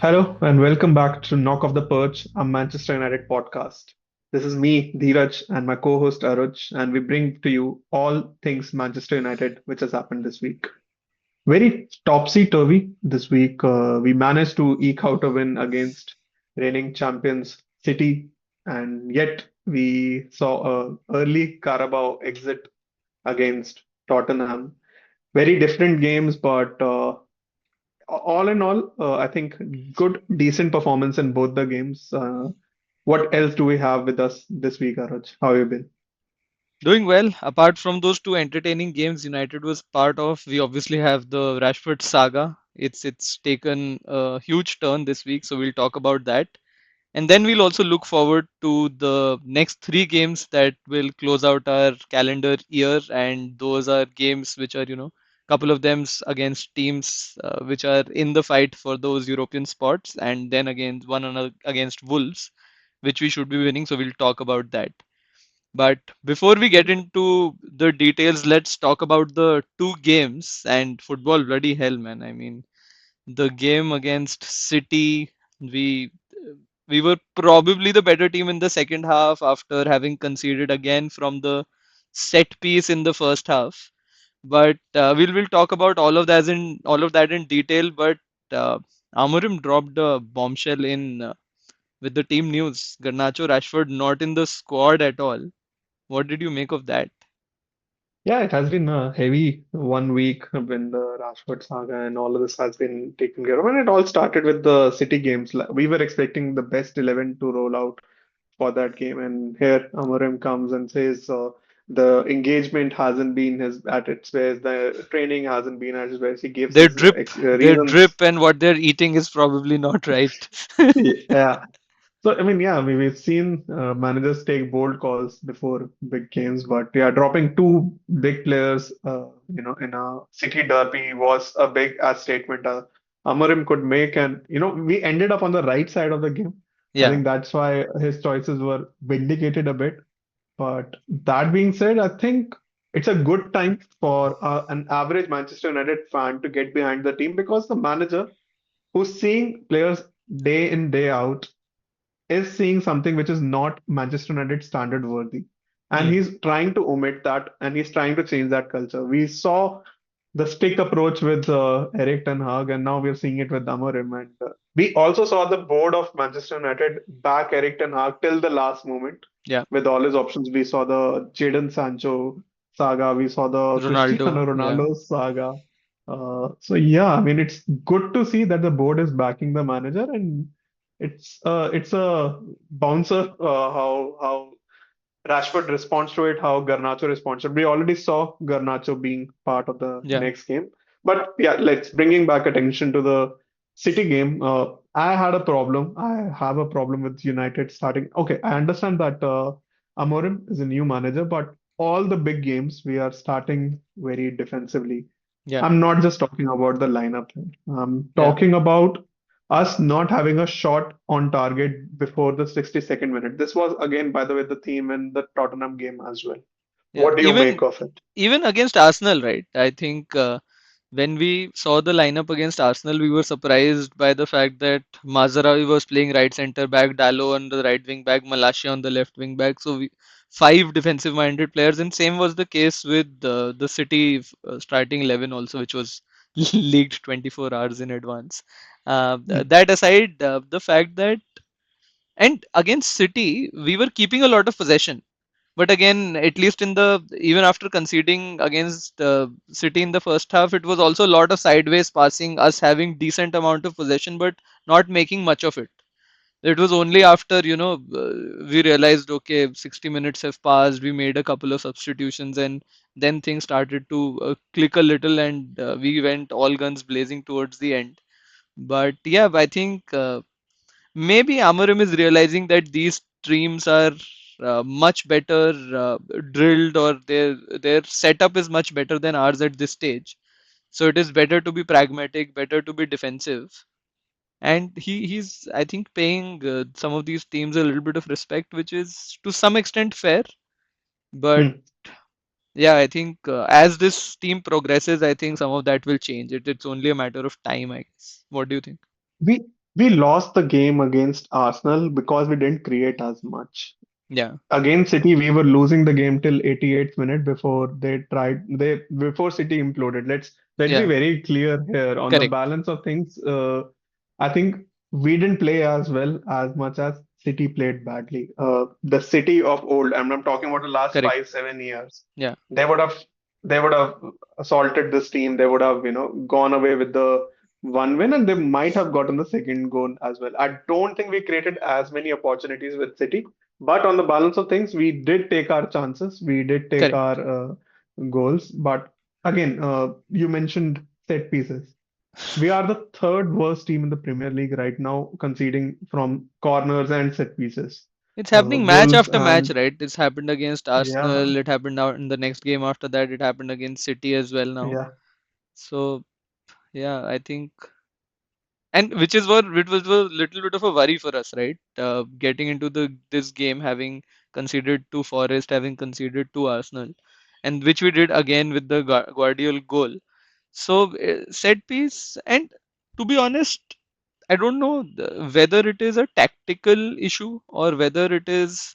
Hello and welcome back to Knock Off the Perch, a Manchester United podcast. This is me, Dheeraj, and my co-host Aruj, and we bring to you all things Manchester United, which has happened this week. Very topsy-turvy this week. We managed to eke out a win against reigning champions City, and yet we saw a early Carabao exit against Tottenham. Very different games, but all in all, I think good, decent performance in both the games. What else do we have with us this week, Araj? How have you been? Doing well. Apart from those two entertaining games United was part of, we obviously have the Rashford saga. It's taken a huge turn this week, so we'll talk about that. And then we'll also look forward to the next three games that will close out our calendar year, and those are games which are, couple of them against teams which are in the fight for those European spots, and then against one another against Wolves, which we should be winning. So we'll talk about that. But before we get into the details, let's talk about the two games and football. Bloody hell, man. I mean, the game against City, we we were probably the better team in the second half after having conceded again from the set piece in the first half. But we'll talk about all of that in detail. But uh, Amorim dropped a bombshell in with the team news. Garnacho Rashford not in the squad at all. What did you make of that? Yeah, it has been a heavy 1 week when the Rashford saga and all of this has been taken care of. And it all started with the City games. We were expecting the best 11 to roll out for that game, and here Amorim comes and says the engagement hasn't been his at its best, the training hasn't been at its best. He gives Their his drip, their reasons. drip, and what they're eating is probably not right. Yeah, so I mean, yeah, we've seen managers take bold calls before big games, but yeah, dropping two big players, in a city derby was a big statement Amorim could make, and we ended up on the right side of the game. I Yeah, think that's why his choices were vindicated a bit. But that being said, I think it's a good time for an average Manchester United fan to get behind the team because the manager who's seeing players day in, day out is seeing something which is not Manchester United standard worthy. And hmm. he's trying to omit that and he's trying to change that culture. We saw the stick approach with Eric Ten Hag, and now we're seeing it with Amorim. And we also saw the board of Manchester United back Eric Ten Hag till the last moment Yeah, with all his options. We saw the Jadon Sancho saga, we saw the Ronaldo. Cristiano Yeah, Ronaldo saga. So yeah, I mean it's good to see that the board is backing the manager, and it's a bouncer how Rashford responds to it, how Garnacho responds to it. We already saw Garnacho being part of the yeah, next game. But yeah, let's bringing back attention to the City game. I had a problem. I have a problem with United starting. Okay, I understand that Amorim is a new manager, but all the big games we are starting very defensively. yeah, I'm not just talking about the lineup here. I'm yeah, talking about us not having a shot on target before the 62nd minute. This was again, by the way, the theme in the Tottenham game as well. yeah. What do you Even make of it? even against Arsenal, right? I think when we saw the lineup against Arsenal, we were surprised by the fact that Mazarawi was playing right center back, Dalot on the right wing back, Malacia on the left wing back. So five defensive-minded players, and same was the case with the City starting 11 also, which was leaked 24 hours in advance. Mm, That aside, the fact that and against City, we were keeping a lot of possession. But again, at least in the even after conceding against City in the first half, it was also a lot of sideways passing, us having decent amount of possession, but not making much of it. It was only after we realized okay, 60 minutes have passed, we made a couple of substitutions, and then things started to click a little, and we went all guns blazing towards the end. But yeah, I think. Maybe Amarim is realizing that these streams are much better drilled, or their setup is much better than ours at this stage. So it is better to be pragmatic, better to be defensive, and he's I think paying some of these teams a little bit of respect, which is to some extent fair. But mm. yeah, I think as this team progresses, I think some of that will change. It's only a matter of time, I guess. What do you think? We lost the game against Arsenal because we didn't create as much. Yeah, Against City, we were losing the game till 88th minute before they before City imploded. Let's be yeah, very clear here on the correct, balance of things. I think we didn't play as well as much as City played badly. The City of old, and I'm talking about the last correct. 5, 7 years. Yeah, They would have they would have assaulted this team. They would have gone away with the one win, and they might have gotten the second goal as well. I don't think we created as many opportunities with City, but on the balance of things, we did take our chances. We did take correct. our goals. But again, you mentioned set pieces. We are the third worst team in the Premier League right now, conceding from corners and set pieces. It's happening match Wolves after match, and right? It's happened against yeah, Arsenal. It happened out in the next game after that. It happened against City as well now. yeah. So yeah, I think, and which is what it was a little bit of a worry for us, right? Getting into the this game, having conceded to Forest, having conceded to Arsenal, and which we did again with the Guardiola goal. So set piece, and to be honest, I don't know whether it is a tactical issue or whether it is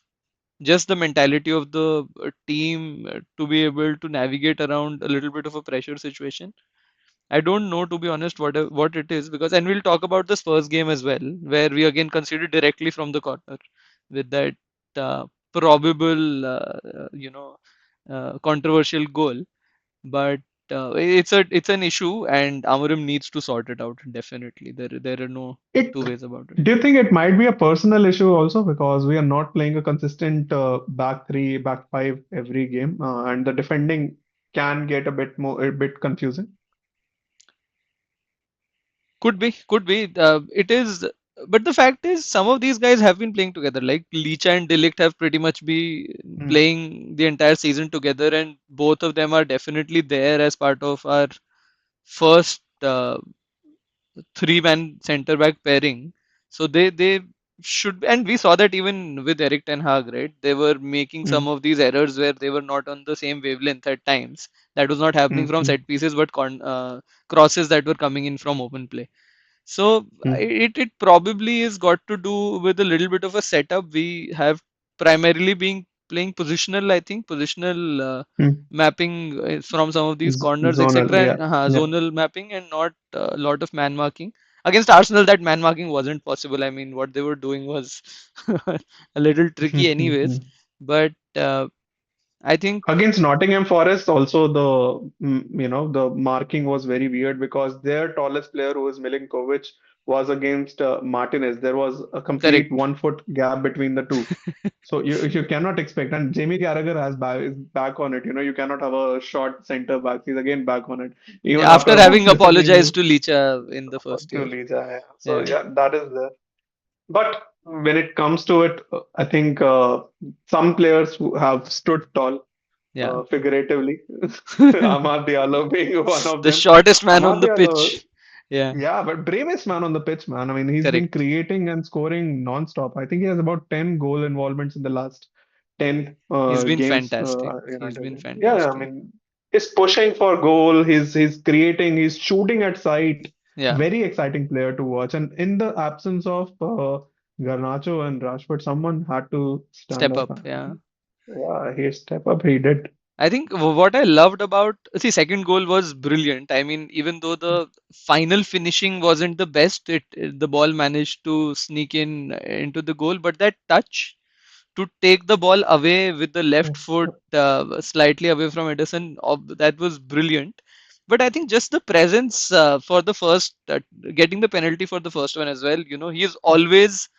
just the mentality of the team to be able to navigate around a little bit of a pressure situation. I don't know, to be honest, what it is, because, and we'll talk about the Spurs game as well, where we again conceded directly from the corner with that probable, controversial goal. But it's an issue, and Amorim needs to sort it out. Definitely, there are no It. two ways about it. Do you think it might be a personal issue also because we are not playing a consistent back three, back five every game, and the defending can get a bit confusing? Could be. It is, but the fact is, some of these guys have been playing together. Like Licha and Delict have pretty much been Mm, playing the entire season together, and both of them are definitely there as part of our first three-man center back pairing. So they should, and we saw that even with Eric Ten Hag, right? They were making some mm, of these errors where they were not on the same wavelength at times. That was not happening mm, from mm, set pieces, but crosses that were coming in from open play. So mm. it probably is got to do with a little bit of a setup. We have primarily been playing positional, I think, positional Mm. mapping from some of these corners, Zonal, etc., yeah, and yeah. zonal mapping, and not a lot of man marking. Against Arsenal, that man marking wasn't possible. I mean, what they were doing was a little tricky, anyways. But I think Against Nottingham Forest, also the marking was very weird because their tallest player, who is Milinkovic, was against Martinez. There was a complete correct. 1 foot gap between the two. So you cannot expect, and Jamie Carragher is back on it. You cannot have a short center back. He's again back on it, even after After a having disappointing apologized to Licha in the first to year. Lija. Yeah. So Yeah, yeah, that is there. But when it comes to it, I think some players who have stood tall, yeah. figuratively. Amar Diallo being one of The them. shortest man Amar on the Diallo, pitch. Yeah, yeah, but bravest man on the pitch, man. I mean, he's been correct. creating and scoring non-stop. I think he has about 10 goal involvements in the last 10 He's been games. fantastic. He's United. been Yeah, I fantastic. mean, he's pushing for goal. He's creating. He's shooting at sight. Yeah, Very exciting player to watch. And in the absence of Garnacho and Rashford, someone had to stand step up. up. Yeah. Yeah, he step up. He did. I think what I loved about, see, second goal was brilliant. I mean, even though the final finishing wasn't the best, the ball managed to sneak in into the goal, but that touch to take the ball away with the left foot slightly away from Edison, that was brilliant. But I think just the presence for the first, getting the penalty for the first one as well, he is always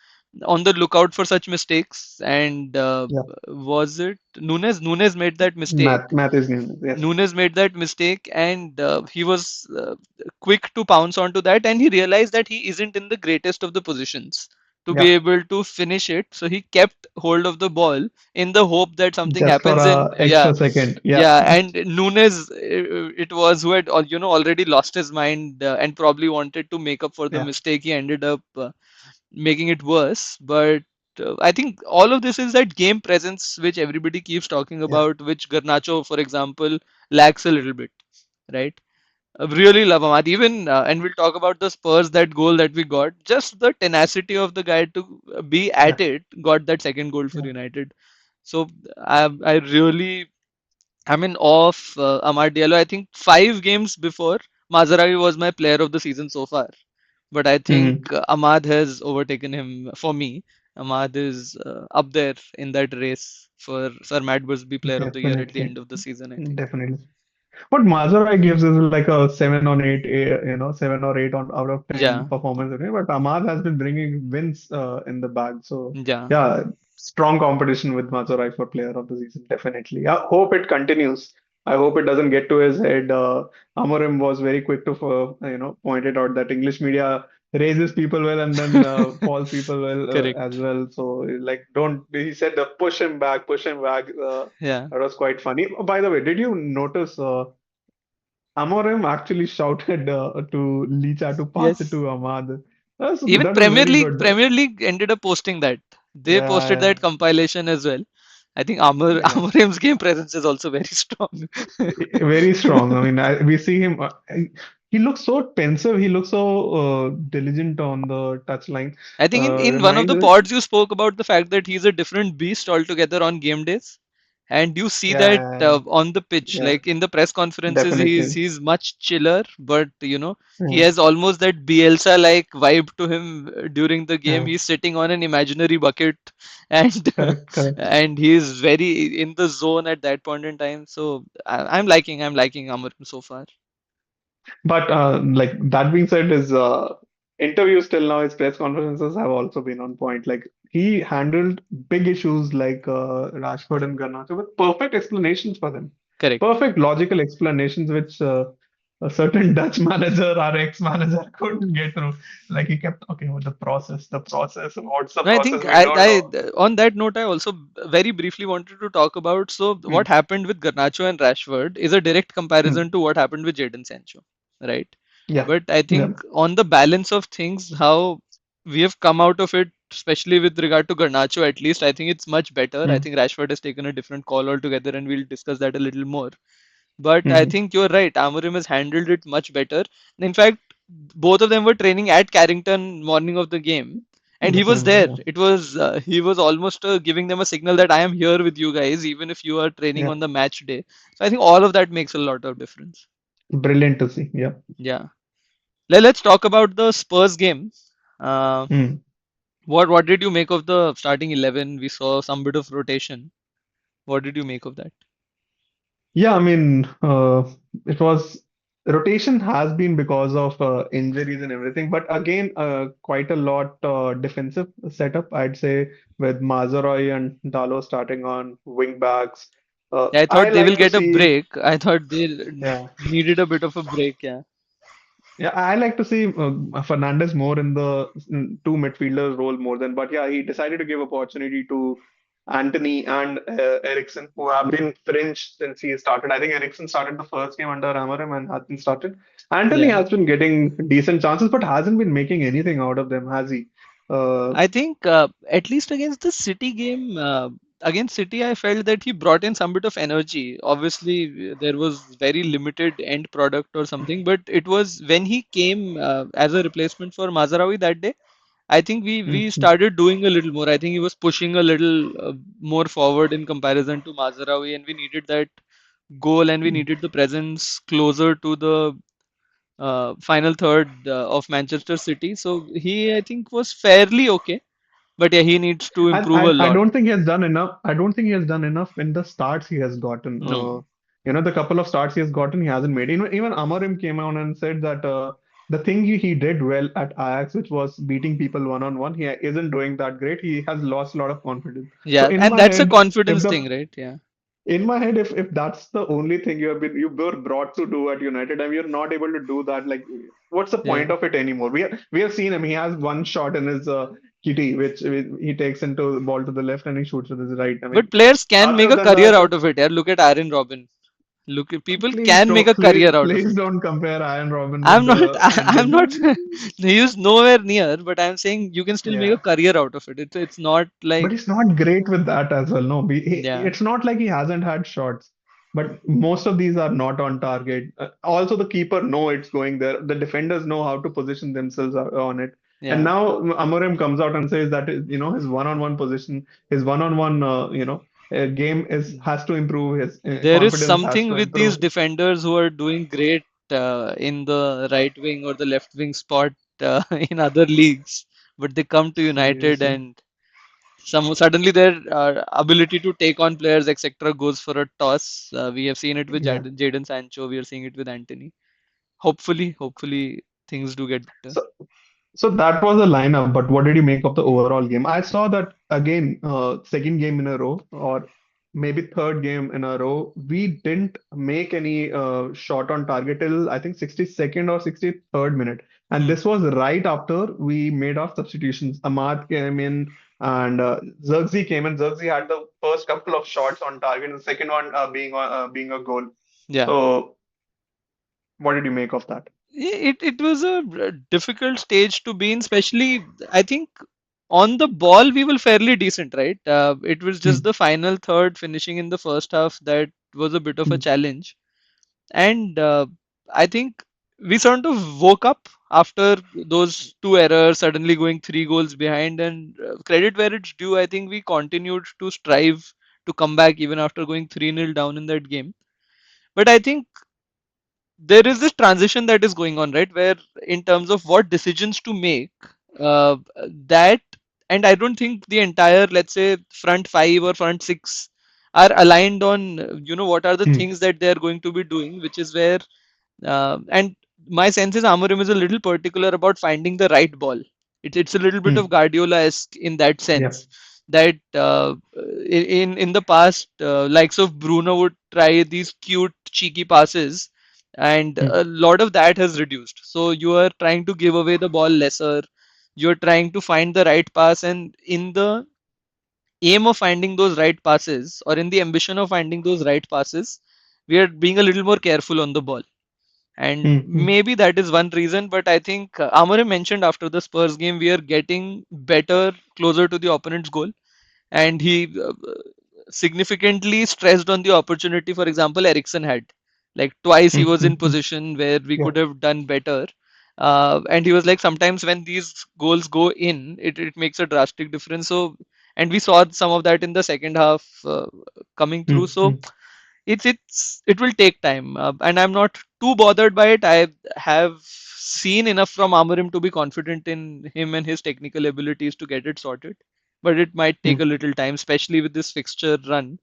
on the lookout for such mistakes. And Yeah. was it Nunes? Nunes made that mistake. Math is game. Yes. Nunes made that mistake, and he was quick to pounce onto that, and he realized that he isn't in the greatest of the positions to be Yeah. able to finish it. So he kept hold of the ball in the hope that something Just for happens. And a yeah, extra second. Yeah. yeah, and Nunes, it was, who had already lost his mind and probably wanted to make up for the Yeah. mistake. He ended up making it worse. But I think all of this is that game presence which everybody keeps talking Yeah. about, which Garnacho, for example, lacks a little bit, right? Really love Ahmad. Even and we'll talk about the Spurs, that goal that we got. Just the tenacity of the guy to be Yeah, at it got that second goal for yeah. United. So I really I'm in awe of Amad Diallo. I think 5 games before, Mazarawi was my player of the season so far. But I think Mhm. Ahmad has overtaken him for me. Ahmad is up there in that race for Sir Matt Busby Player of the Year at the Definitely, end of the season, I think. definitely. What Mazurai gives is like a 7 on 8, 7 or 8 on out of 10 Yeah, performance. Okay? But Ahmad has been bringing wins in the bag. So yeah, yeah, strong competition with Mazurai for player of the season. Definitely. I hope it continues. I hope it doesn't get to his head. Amorim was very quick to point it out that English media raises people well and then falls people well as correct. well. So like don't he said push him back, push him back. Yeah. That was quite funny. By the way, did you notice? Amorim actually shouted to Licha to pass it Yes. to Ahmad. Even That is very good. Premier League ended up posting that. They posted Yeah, that compilation as well. I think yeah, Amorim's game presence is also very strong. very strong. I mean, we see him. He looks so pensive. He looks so diligent on the touch line. I think in one of Reminds the us. pods you spoke about the fact that he's a different beast altogether on game days. And you see that Yeah, on the pitch, yeah, like in the press conferences, definitely. he's much chiller, but he Yeah, has almost that Bielsa-like vibe to him during the game. yeah, He's sitting on an imaginary bucket, and correct, correct. and he's very in the zone at that point in time. So I'm liking Amarim so far. But like that being said, his interviews till now, his press conferences have also been on point. Like he handled big issues like Rashford and Garnacho with perfect explanations for them, Correct. perfect logical explanations, which a certain Dutch manager or ex-manager couldn't get through. Like he kept talking about the process, what's the No, I process? think We don't know. on that note, I also very briefly wanted to talk about Hmm, what happened with Garnacho and Rashford is a direct hmm. comparison to what happened with Jadon Sancho, right? Yeah, But I yeah, think on the balance of things, how we have come out of it, especially with regard to Garnacho, at least I think it's much better. I hmm, think Rashford has taken a different call altogether, and we'll discuss that a little more. But I hmm. think you're right. Amorim has handled it much better. In fact, both of them were training at Carrington morning of the game, and The he was same way. there. Yeah, He was almost giving them a signal that I am here with you guys, even if you are training yeah. on the match day. So I think all of that makes a lot of difference. Brilliant to see. Yeah. Yeah. Let's talk about the Spurs game. Uh, Hmm. what did you make of the starting 11? We saw some bit of rotation. What did you make of that? Yeah, I mean, it was rotation has been because of injuries and everything, but again, quite a lot defensive setup, I'd say, with Mazaroy and Dalo starting on wing backs. I I thought they will like to get a see, break. I thought they yeah, needed a bit of a break. Yeah. yeah, I like to see Fernandez more in the two midfielders role more than, but yeah, he decided to give opportunity to Anthony and Ericsson, who have been fringe since he started. I think Ericsson started the first game under Amarim and hasn't started. Anthony Yeah. has been getting decent chances, but hasn't been making anything out of them, has he? Uh, I think at least against the City game, against City, I felt that he brought in some bit of energy. Obviously, there was very limited end product or something, but it was when he came as a replacement for Mazarawi that day. I think we mm, started doing a little more. I think he was pushing a little more forward in comparison to Mazarawi, and we needed that goal and we mm. needed the presence closer to the final third of Manchester City. So he, I think, was fairly okay. But yeah, he needs to improve a I lot. don't think he has done enough. I don't think he has done enough in the starts he has gotten. No. The couple of starts he has gotten, he hasn't made. Even Amorim came out and said that the thing he did well at Ajax, which was beating people one on one, he isn't doing that great. He has lost a lot of confidence. So Yeah, and that's a confidence thing, right? Yeah. in my head, if that's the only thing you were brought to do at United and you're not able to do that, like what's the Yeah. point of it anymore? We have seen him. He has one shot in his kitty, which he takes into the ball to the left and he shoots with his right. I But mean, players can make other a than career that, out of it. Yeah. Look at Aaron Robin. Look, people please can make don't a career out of please it. don't compare Iron Robin with I'm not. the I'm Indian not. man. He is nowhere near. But I'm saying you can still make a Yeah. career out of it. It's not But like he's not great with that as well. No, yeah. it's not like he hasn't had shots. but most of these are not on target. Also, the keeper know it's going there. The defenders know how to position themselves on it. And Yeah. now Amorim comes out and says that his one-on-one position, his one-on-one game is has to improve. His There is confidence has something to with these improve. defenders who are doing great in the right wing or the left wing spot in other leagues, but they come to United Seriously, and suddenly their ability to take on players, etc., goes for a toss. We have seen it with yeah. Jadon Sancho. We are seeing it with Anthony. Hopefully, things do get better. So So that was the lineup, but what did you make of the overall game? I saw that again, second game in a row, or maybe third game in a row. We didn't make any shot on target till I think 62nd or 63rd minute. And Hmm. this was right after we made our substitutions. Ahmad came in and Zirkzee came in. Zirkzee had the first couple of shots on target, and the second one being a goal. Yeah. So what did you make of that? It was a difficult stage to be in, especially I think on the ball we were fairly decent, right? It was just Hmm, the final third finishing in the first half that was a bit of a hmm, challenge. And I think we sort of woke up after those two errors, suddenly going 3 goals behind. And credit where it's due, I think we continued to strive to come back even after going 3-0 down in that game. But I think there is this transition that is going on, right? Where in terms of what decisions to make, uh, that, and I don't think the entire, let's say, front five or front six are aligned on, what are the hmm, things that they are going to be doing, which is where and my sense is Amorim is a little particular about finding the right ball. It's a little bit of hmm. Guardiola-esque in that Yeah. sense that in the past, likes of Bruno would try these cute cheeky passes, and Hmm, a lot of that has reduced. So you are trying to give away the ball lesser. You're trying to find the right pass, and in the aim of finding those right passes, or in the ambition of finding those right passes, we are being a little more careful on the ball. And hmm, hmm. maybe that is one reason, but I think Amorim mentioned after the Spurs game, we are getting better closer to the opponent's goal. And he significantly stressed on the opportunity, for example, Ericsson had. Like twice he Mm, was in mm, mm. position where we Yeah. could have done better. And he was like, sometimes when these goals go in, it makes a drastic difference. So, and we saw some of that in the second half coming through. Mm, So, mm, it will take time, and I'm not too bothered by it. I have seen enough from Amorim to be confident in him and his technical abilities to get it sorted. But it might take mm. a little time, especially with this fixture run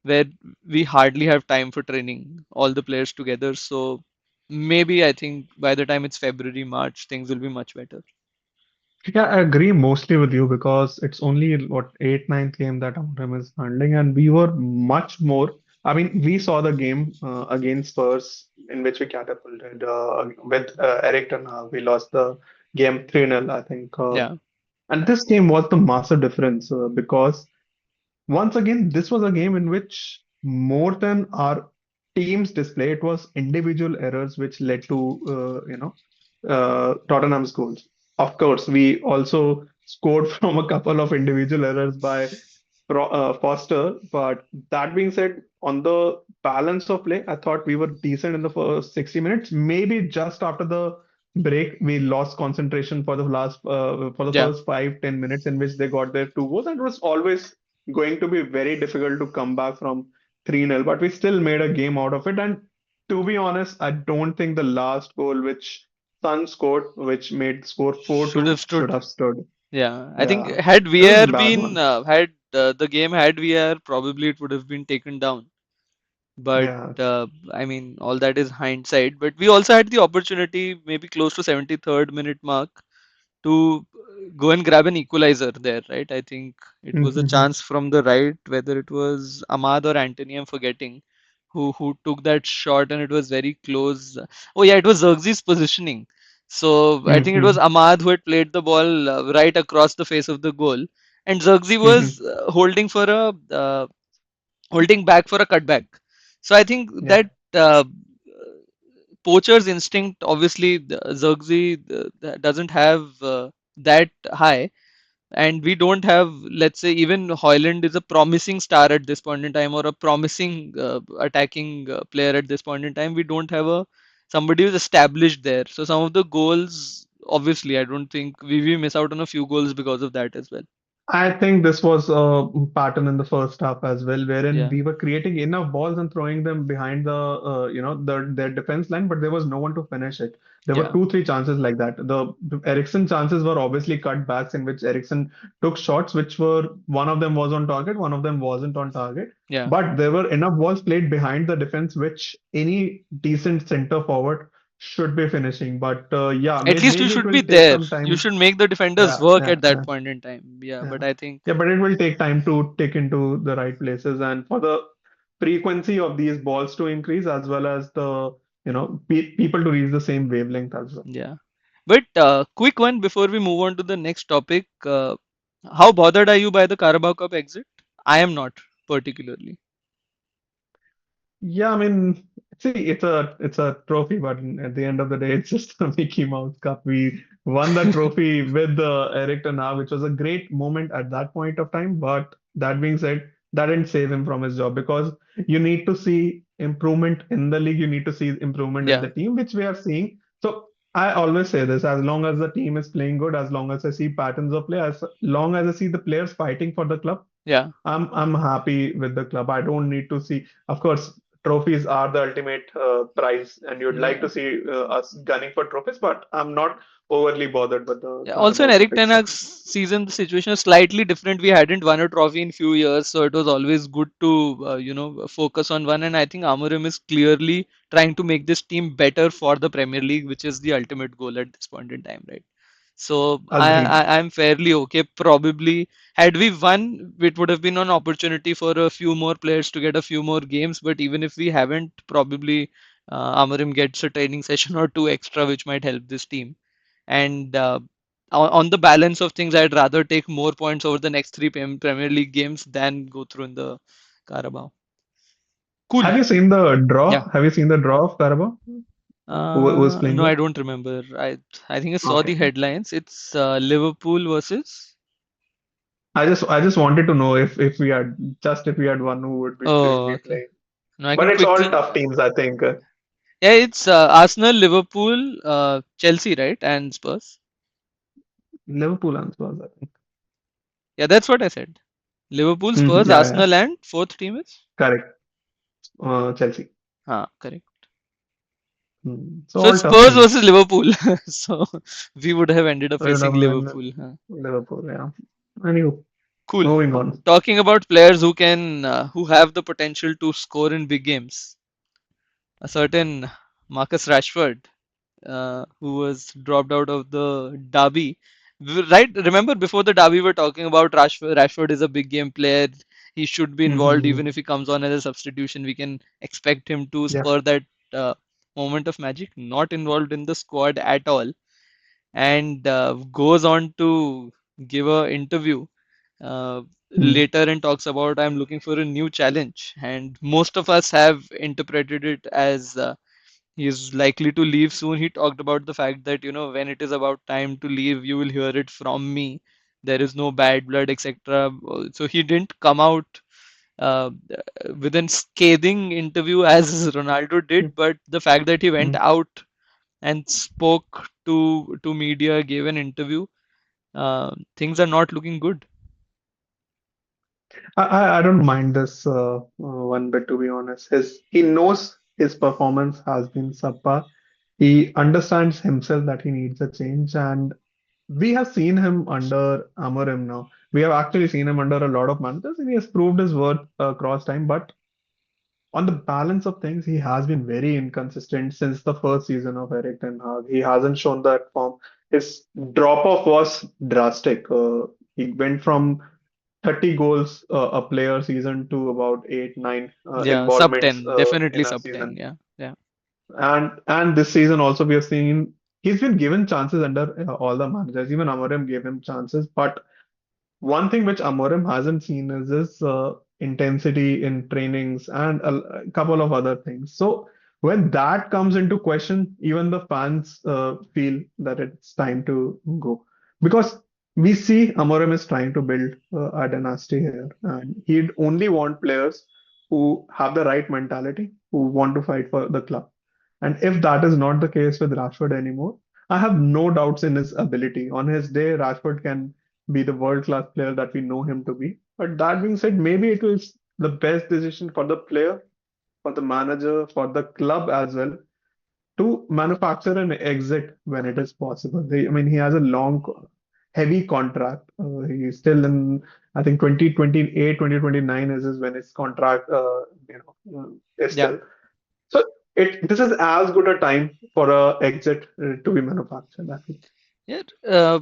where we hardly have time for training all the players together. So maybe I think by the time it's February, March, things will be much better. Yeah, I agree mostly with you because it's only what eighth, ninth game that Amram is handling, and we were much more. I mean, we saw the game against Spurs in which we catapulted with Eric Ten Hag. We lost the game 3-0, I think. Yeah, And this game was the massive difference because once again, this was a game in which more than our team's display, it was individual errors which led to Tottenham's goals. Of course, we also scored from a couple of individual errors by Foster, but that being said, on the balance of play, I thought we were decent in the first 60 minutes. Maybe just after the break, we lost concentration for the yeah. first 5-10 minutes in which they got their two goals, and it was always going to be very difficult to come back from 3-0, but we still made a game out of it. And to be honest, I don't think the last goal which Sun scored, which made the score Should have 4-2, should stood. have stood. Yeah, I think Yeah, had it was a VR bad been one. had the game had VR, probably it would have been taken down. But Yeah. I mean, all that is hindsight. But we also had the opportunity, maybe close to 73rd minute mark, to go and grab an equalizer there, right? I think it was a Mm-hmm. chance from the right, whether it was Ahmad or Anthony, I'm forgetting, who took that shot, and it was very close. Oh yeah, it was Xerxes' positioning. So I think it was Mm-hmm. Ahmad who had played the ball right across the face of the goal, and Xerxes Mm-hmm. was holding back for a cutback. So I think Yeah. that poacher's instinct, obviously, Xerxes doesn't have that high, And we don't have, let's say, even Hoyland is a promising star at this point in time, or a promising attacking player at this point in time. We don't have a somebody who's established there. So some of the goals, obviously, I don't think we miss out on a few goals because of that as well. I think this was a pattern in the first half as well, wherein Yeah, we were creating enough balls and throwing them behind their defense line, but there was no one to finish it. There were yeah, two, three chances like that. The Ericsson chances were obviously cutbacks in which Ericsson took shots, which were one of them was on target, one of them wasn't on target. yeah. But there were enough balls played behind the defense, which any decent center forward should be finishing. But yeah, At least you maybe it should be will take there. some You time. should make the defenders Yeah, work yeah, at that yeah. point in time. Yeah, but Yeah. I think, Yeah, but it will take time to take into the right places and for the frequency of these balls to increase as well as the, people to reach the same wavelength as well. yeah. But quick one before we move on to the next topic. How bothered are you by the Carabao Cup exit? I am not particularly. Yeah, I mean, see, it's a trophy, but at the end of the day, it's just a Mickey Mouse Cup. We won the trophy with Eric Ten Hag, which was a great moment at that point of time. But that being said, that didn't save him from his job because you need to see improvement in the league. You need to see improvement in Yeah, the team, which we are seeing. So I always say this: as long as the team is playing good, as long as I see patterns of play, as long as I see the players fighting for the club. yeah, I'm happy with the club. I don't need to see. Of course, trophies are the ultimate prize, and you'd like yeah. to see us gunning for trophies. But I'm not overly bothered with the Yeah, also in Carabao Eric Cup Ten exit. Hag's season, the situation was slightly different. We hadn't won a trophy in few years, so it was always good to focus on one. And I think Amorim is clearly trying to make this team better for the Premier League, which is the ultimate goal at this point in time, right? So Agreed. I'm fairly okay. Probably had we won, it would have been an opportunity for a few more players to get a few more games. But even if we haven't, probably Amorim gets a training session or two extra, which might help this team. And on the balance of things, I'd rather take more points over the next three Premier League games than go through in the Carabao. Cool. Have you seen the Yeah. draw? Have you seen the draw of Carabao? Who is playing No, I there? don't remember. I think I saw the Okay. headlines. It's Liverpool versus. I just wanted to know if we had just if we had one who would Oh, be okay. playing. No, I But can it's all quickly. tough teams, I think. Yeah, it's Arsenal, Liverpool, Chelsea, right, and Spurs. Liverpool and Spurs, I think. Yeah, that's what I said. Liverpool, Mhm. Spurs, Yeah, yeah, Arsenal, and fourth team is. correct. Chelsea. Correct. So So it's all tough Spurs teams. versus Liverpool. So we would have ended up Red facing and Liverpool. Liverpool, yeah. Anywho, Cool. moving on. Talking about players who have the potential to score in big games. A certain Marcus Rashford, who was dropped out of the derby. Right? Remember before the derby, we were talking about Rashford. Rashford is a big game player. He should be involved even Hmm. if he comes on as a substitution. We can expect him to Yeah. spur that moment of magic. Not involved in the squad at all, and goes on to give a interview Hmm. later and talks about I'm looking for a new challenge. And most of us have interpreted it as he is likely to leave soon. He talked about the fact that, when it is about time to leave, you will hear it from me. There is no bad blood, etc. So he didn't come out uh, with a scathing interview as Ronaldo did, but the fact that he went Hmm. out and spoke to media, gave an interview, things are not looking good. I don't mind this one bit, to be honest. He knows his performance has been subpar. He understands himself that he needs a change, and we have seen him under Amorim now. We have actually seen him under a lot of managers, and he has proved his worth across time. But on the balance of things, he has been very inconsistent since the first season of Eric Ten Hag. He hasn't shown that form. His drop off was drastic. He went from 30 goals a player season to about 8, 9 Yeah, sub involvements 10, definitely in a sub 10. season. Yeah, yeah, And this season also we have seen he's been given chances under all the managers. Even Amorim gave him chances, but one thing which Amorim hasn't seen is this intensity in trainings and a couple of other things. So when that comes into question, even the fans feel that it's time to go because we see Amorim is trying to build a dynasty here, and he'd only want players who have the right mentality, who want to fight for the club. And if that is not the case with Rashford anymore, I have no doubts in his ability. On his day, Rashford can be the world-class player that we know him to be. But that being said, maybe it was the best decision for the player, for the manager, for the club as well to manufacture an exit when it is possible. I mean, he has a long, heavy contract. He's still in, I think, 2028, 2029 is when his contract, is Yeah. still. So this is as good a time for a exit to be manufactured, I think. Yeah.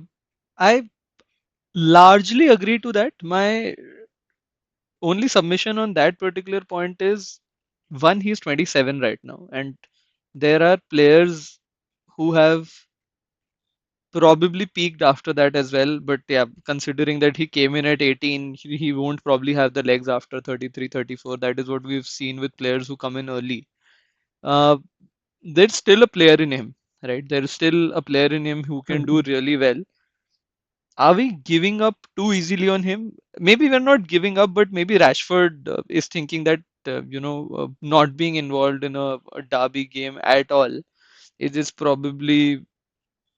I largely agree to that. My only submission on that particular point is one, he's 27 right now, and there are players who have probably peaked after that as well. But yeah, considering that he came in at 18, he won't probably have the legs after 33, 34. That is what we've seen with players who come in early. Uh, there's still a player in him, right? There is still a player in him who can do Mhm. really well. Are we giving up too easily on him? Maybe we're not giving up, but maybe Rashford is thinking that not being involved in a derby game at all is probably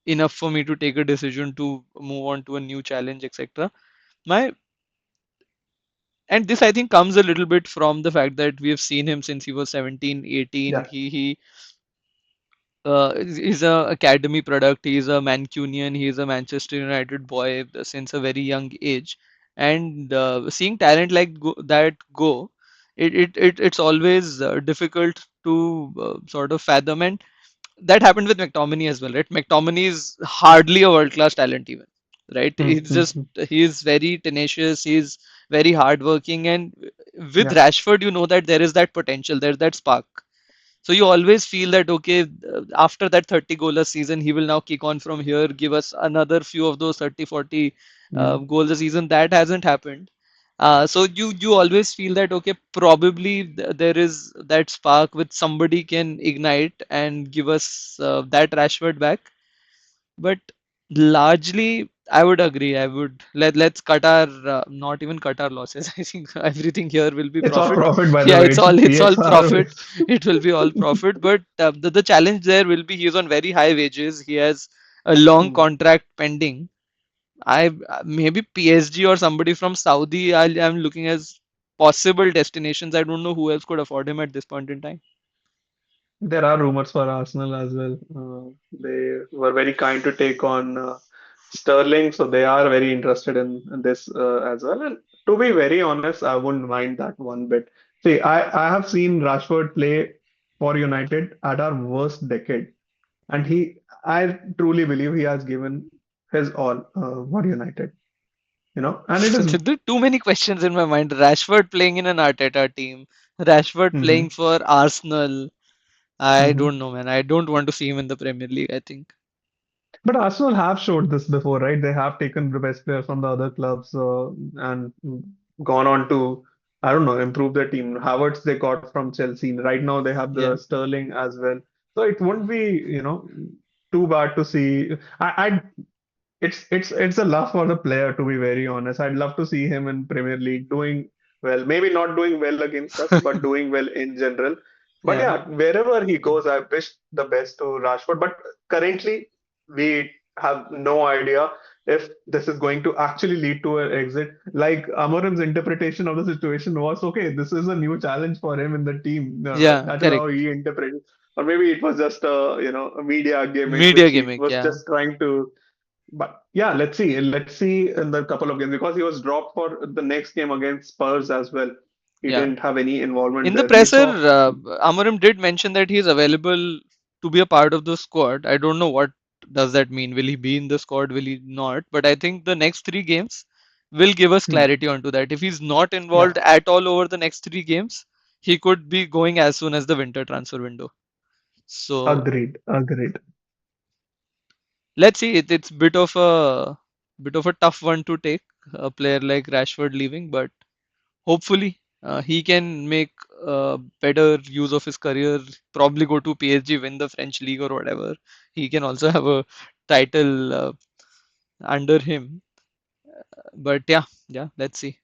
enough for me to take a decision to move on to a new challenge, etc. My and this I think comes a little bit from the fact that we have seen him since he was 17, 18. Yeah. He's a academy product. He's a Mancunian. He's a Manchester United boy since a very young age. And seeing talent like that go, it's always difficult to sort of fathom. And that happened with McTominay as well, right? McTominay is hardly a world-class talent even, right? It's just Mhm. he's very tenacious, he's very hardworking, and with Yeah. Rashford, you know that there is that potential, there's that spark. So you always feel that okay, after that 30 goal a season, he will now kick on from here, give us another few of those 30, 40 Mm. goals a season. That hasn't happened. So you always feel that okay, probably there is that spark which somebody can ignite and give us that Rashford back. But largely, I would agree. I would let's cut our not even cut our losses. I think everything here will be It's all profit. profit, by the Yeah, way. It's it's all PXR profit. always. It will be all profit. But the challenge there will be he's on very high wages. He has a long Mm. contract pending. I maybe PSG or somebody from Saudi. I'm looking as possible destinations. I don't know who else could afford him at this point in time. There are rumors for Arsenal as well. They were very kind to take on Sterling, so they are very interested in this as well. And to be very honest, I wouldn't mind that one bit. See, I have seen Rashford play for United at our worst decade, and I truly believe he has given his all for United. And it is. There are too many questions in my mind. Rashford playing in an Arteta team, Rashford playing Mhm. for Arsenal. I Mhm. don't know, man. I don't want to see him in the Premier League, I think. But Arsenal have showed this before, right? They have taken the best players from the other clubs and gone on to, I don't know, improve their team. Havertz they got from Chelsea. Right now they have the Yeah. Sterling as well. So it wouldn't be, too bad to see. It's a love for the player, to be very honest. I'd love to see him in Premier League doing well. Maybe not doing well against us, but doing well in general. But Yeah. yeah, wherever he goes, I wish the best to Rashford. But currently, we have no idea if this is going to actually lead to an exit. Like Amorim's interpretation of the situation was, okay, this is a new challenge for him in the team. Yeah, That is how correct. he interpreted. Or maybe it was just a media gimmick Media which he gimmick, was yeah. just trying to, but yeah, let's see. Let's see in the couple of games because he was dropped for the next game against Spurs as well. He Yeah. didn't have any involvement In the there. We presser, saw. Amorim did mention that he's available to be a part of the squad. I don't know what does that mean. Will he be in the squad? Will he not? But I think the next three games will give us Hmm, clarity onto that. If he's not yeah, involved at all over the next three games, he could be going as soon as the winter transfer window. So agreed, agreed. let's see. It's bit of a tough one to take, a player like Rashford leaving, but hopefully he can make better use of his career. Probably go to PSG, win the French league or whatever. He can also have a title under him. But yeah, yeah, let's see.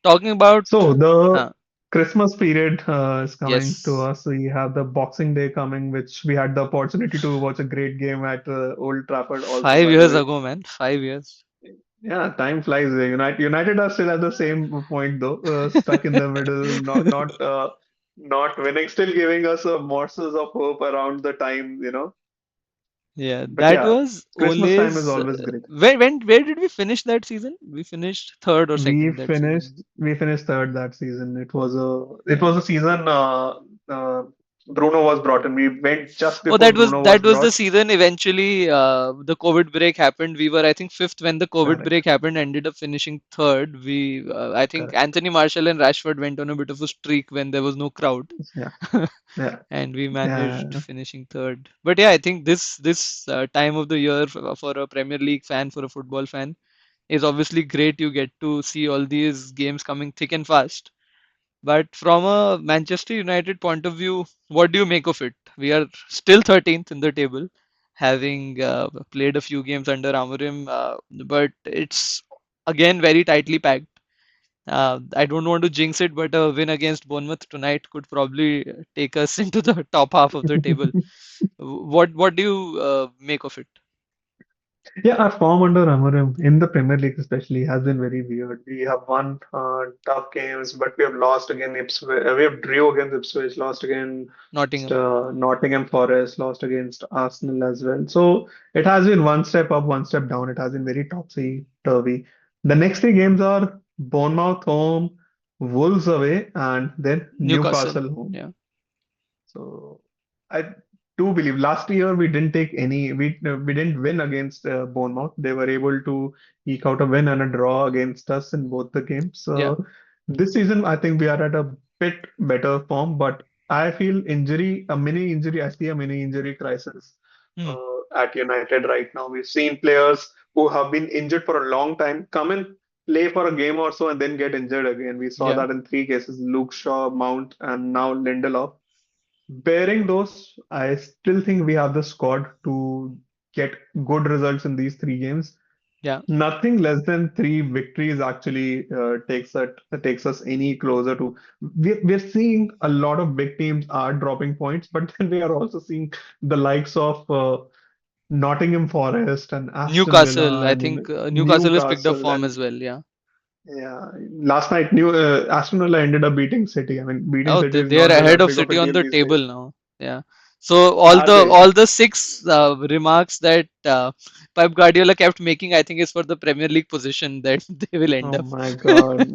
Talking about So the uh, Christmas period is coming to yes, us. We have the Boxing Day coming, which we had the opportunity to watch a great game at Old Trafford also, five by the years way. ago, man, 5 years. Yeah, time flies. United are still at the same point though, stuck in the middle, not winning, still giving us morsels of hope around the time. Yeah, But that yeah, was Christmas time is Ole's. always great. Where did we finish that season? We finished third or We second that season. finished we finished third that season. It was a season uh, Bruno was brought in. We went just Oh, before Bruno was that was the brought. season. Eventually, the COVID break happened. We were, I think, fifth when the COVID Correct. break happened. Ended up finishing third. I think Correct. Anthony Marshall and Rashford went on a bit of a streak when there was no crowd, Yeah. Yeah. and we managed Yeah. finishing third. But yeah, I think this time of the year for a Premier League fan, for a football fan, is obviously great. You get to see all these games coming thick and fast. But from a Manchester United point of view, what do you make of it? We are still 13th in the table, having played a few games under Amorim, but it's again very tightly packed. I don't want to jinx it, but a win against Bournemouth tonight could probably take us into the top half of the table. What do you make of it? Yeah, our form under Amorim in the Premier League especially has been very weird. We have won tough games, but we have lost against Ipswich. We have drew against Ipswich, lost against Nottingham. Nottingham Forest, lost against Arsenal as well. So it has been one step up, one step down. It has been very topsy-turvy. The next three games are Bournemouth home, Wolves away, and then Newcastle. Newcastle home. Yeah. So I do believe last year we didn't take any we didn't win against Bournemouth. They were able to eke out a win and a draw against us in both the games. Yeah. This season I think we are at a bit better form, but I feel a mini injury. I see a mini injury crisis Hmm. at United right now. We've seen players who have been injured for a long time come in, play for a game or so, and then get injured again. We saw Yeah. that in three cases: Luke Shaw, Mount, and now Lindelof. Bearing those, I still think we have the squad to get good results in these three games. Yeah. Nothing less than three victories actually takes us any closer to. We're seeing a lot of big teams are dropping points, but then we are also seeing the likes of Nottingham Forest and Aston Newcastle. Villa I and think Newcastle has picked up Newcastle form as and well. Yeah. yeah, last night new Aston Villa ended up beating City. I mean, beating Oh, City is they are not ahead that of big of a City on deal the these table days. now. Yeah. So Are they? all the six remarks that Pep Guardiola kept making, I think, is for the Premier League position that they will end Oh up. my God.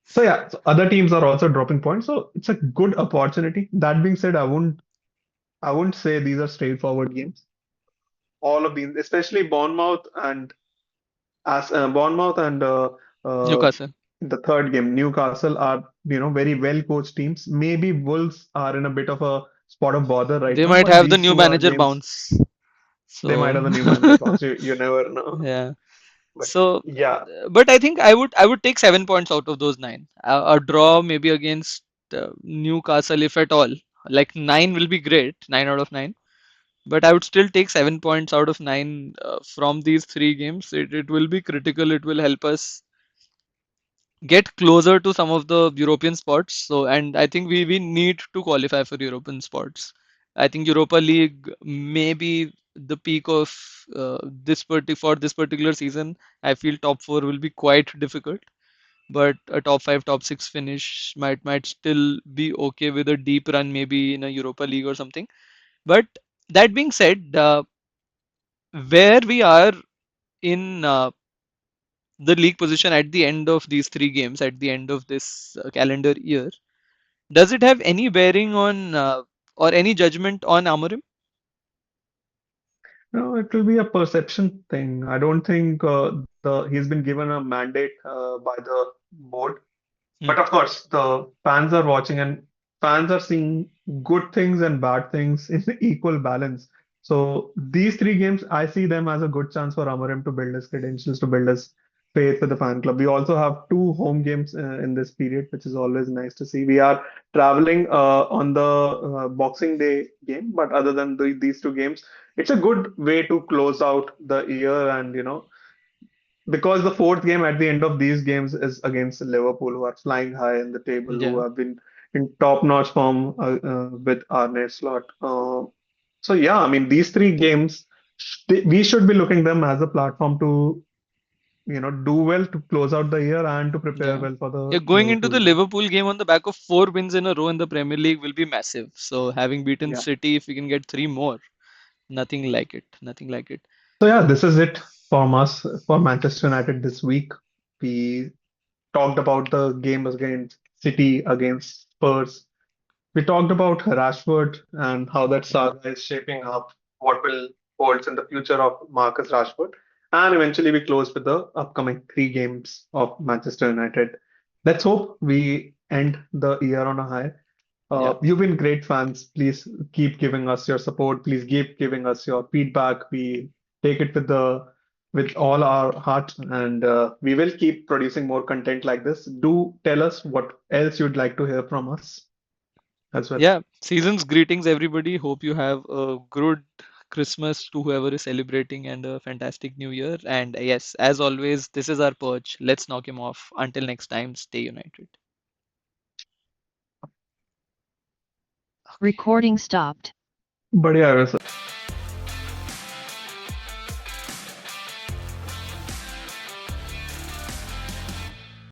So yeah, so other teams are also dropping points. So it's a good opportunity. That being said, I wouldn't say these are straightforward games. All of these, especially Bournemouth and uh, Newcastle. the third game, Newcastle are very well coached teams. Maybe Wolves are in a bit of a spot of bother right They now, might but have the these new two are manager games bounce. they might So have a new manager bounce. You never know. yeah. But So, yeah, but I think I would take 7 points out of those nine. A draw maybe against Newcastle, if at all. Like nine will be great, 9 out of 9. But I would still take 7 points out of nine from these three games. It will be critical. It will help us get closer to some of the European spots. So, and I think we need to qualify for European spots. I think Europa League may be the peak of for this particular season. I feel top four will be quite difficult, but a top five, top six finish might still be okay with a deep run, maybe in a Europa League or something. But that being said, where we are in the league position at the end of these three games, at the end of this calendar year, does it have any bearing on or any judgment on Amorim? no, it will be a perception thing. I don't think the he's been given a mandate by the board. Hmm. But of course, the fans are watching and fans are seeing good things and bad things in equal balance. So these three games, I see them as a good chance for Amorim to build his credentials, to build his faith with the fan club. We also have two home games in this period, which is always nice to see. We are traveling on the Boxing Day game, but other than these two games, it's a good way to close out the year. And because the fourth game at the end of these games is against Liverpool, who are flying high in the table, who Yeah, have been in top-notch form with Arne Slot. So yeah, I mean these three games, we should be looking them as a platform to do well to close out the year and to prepare yeah. well for Yeah, the going into Liverpool the game. Liverpool game on the back of 4 wins in a row in the Premier League will be massive. So having beaten Yeah. City, if we can get three more, nothing like it. Nothing like it. So yeah, this is it from us for Manchester United this week. We talked about the game against City, against Spurs. We talked about Rashford and how that saga is shaping up, what will holds in the future of Marcus Rashford. And eventually we close with the upcoming three games of Manchester United. Let's hope we end the year on a high. Yeah. You've been great fans. Please keep giving us your support. Please keep giving us your feedback. We take it with all our heart, and we will keep producing more content like this. Do tell us what else you'd like to hear from us as well. Yeah, season's greetings, everybody. Hope you have a good Christmas to whoever is celebrating and a fantastic New Year. And yes, as always, this is our perch. Let's knock him off. Until next time, stay united. Recording stopped. बढ़िया है वैसे